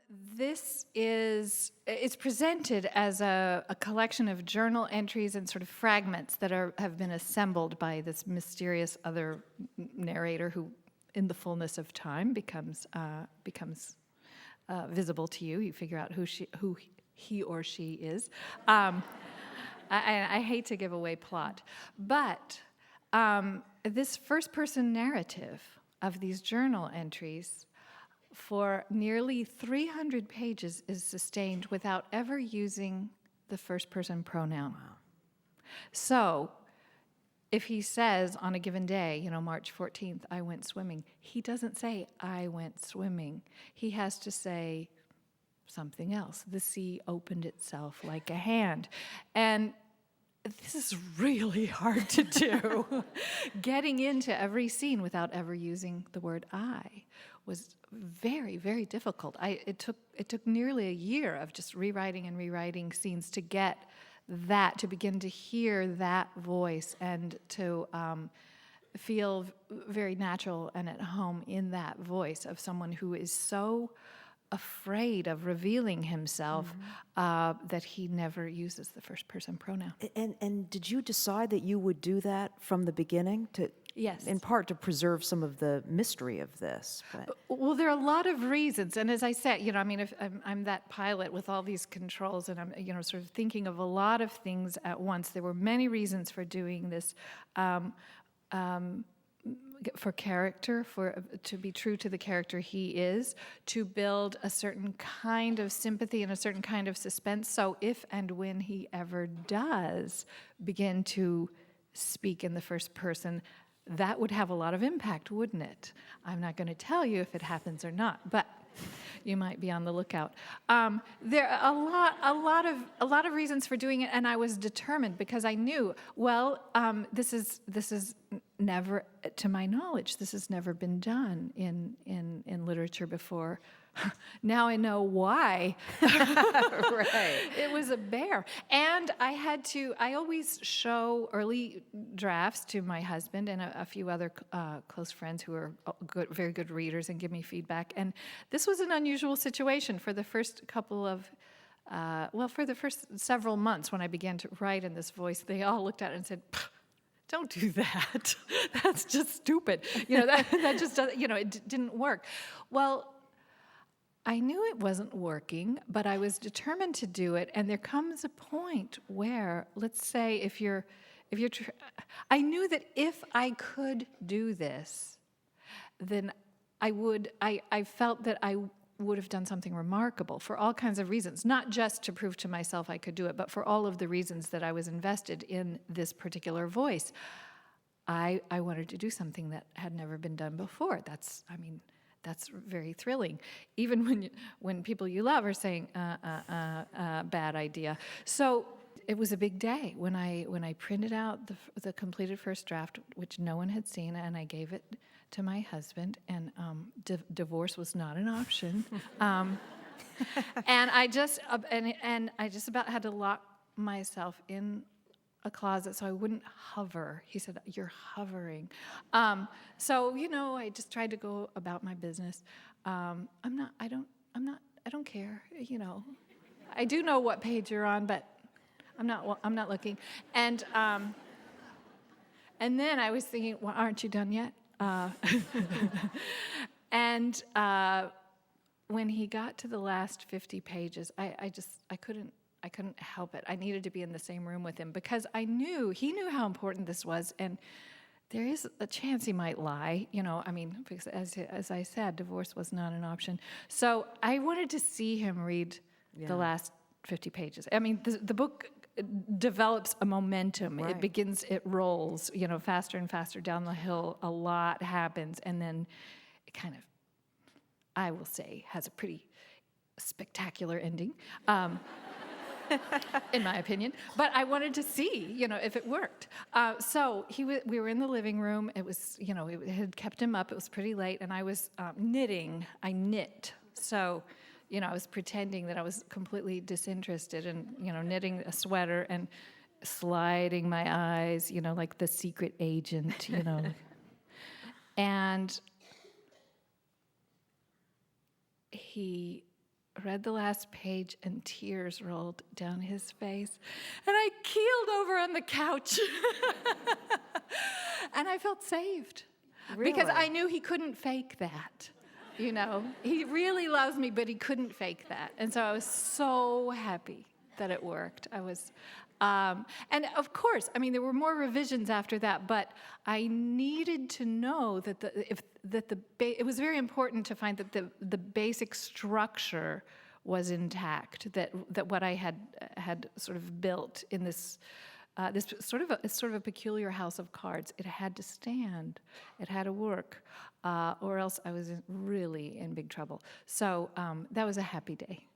It's presented as a collection of journal entries and sort of fragments that have been assembled by this mysterious other narrator who, in the fullness of time, becomes visible to you. You figure out who he or she is. I hate to give away plot, but this first-person narrative of these journal entries for nearly 300 pages is sustained without ever using the first-person pronoun. Wow. So if he says on a given day, March 14th, I went swimming, he doesn't say, I went swimming. He has to say something else. The sea opened itself like a hand. And this is really hard to do. Getting into every scene without ever using the word I was very, very difficult. It took nearly a year of just rewriting scenes to get that, to begin to hear that voice and to feel very natural and at home in that voice of someone who is so afraid of revealing himself that he never uses the first person pronoun. And did you decide that you would do that from the beginning? Yes. In part to preserve some of the mystery of this. But. Well, there are a lot of reasons. And as I said, if I'm that pilot with all these controls and I'm, sort of thinking of a lot of things at once. There were many reasons for doing this. For character, to be true to the character he is, to build a certain kind of sympathy and a certain kind of suspense. So if and when he ever does begin to speak in the first person, that would have a lot of impact, wouldn't it? I'm not going to tell you if it happens or not, but you might be on the lookout. There are a lot of reasons for doing it, and I was determined because I knew, this is never, to my knowledge, this has never been done in literature before. Now I know why. Right. It was a bear. And I always show early drafts to my husband and a few other close friends who are very good readers and give me feedback. And this was an unusual situation for the first couple of, for the first several months when I began to write in this voice. They all looked at it and said, don't do that. That's just stupid. That just doesn't, it didn't work. Well, I knew it wasn't working, but I was determined to do it. And there comes a point where, let's say, I knew that if I could do this, then I felt that I would have done something remarkable for all kinds of reasons, not just to prove to myself I could do it, but for all of the reasons that I was invested in this particular voice. I wanted to do something that had never been done before. That's very thrilling, even when people you love are saying, bad idea. So it was a big day when I printed out the completed first draft, which no one had seen, and I gave it to my husband, and divorce was not an option. And I just about had to lock myself in a closet so I wouldn't hover. He said, "You're hovering." So I just tried to go about my business. I don't care. I do know what page you're on, but I'm not looking. And then I was thinking, well, aren't you done yet? And when he got to the last 50 pages, I couldn't help it. I needed to be in the same room with him because he knew how important this was, and there is a chance he might lie, because as I said, divorce was not an option. So I wanted to see him read the last 50 pages. The book develops a momentum. Right. It rolls, faster and faster down the hill. A lot happens, and then it kind of, I will say, has a pretty spectacular ending. In my opinion, but I wanted to see, if it worked. So we were in the living room. It was, it had kept him up. It was pretty late, and I was knitting. I knit, so I was pretending that I was completely disinterested and knitting a sweater and sliding my eyes, like the secret agent, And he read the last page, and tears rolled down his face. And I keeled over on the couch. And I felt saved. Because I knew he couldn't fake that. You know, he really loves me, but he couldn't fake that. And so I was so happy that it worked. And of course, I mean, there were more revisions after that, but I needed to know that it was very important to find that the basic structure was intact. That what I had sort of built in this sort of a peculiar house of cards. It had to stand. It had to work, or else I was really in big trouble. So that was a happy day.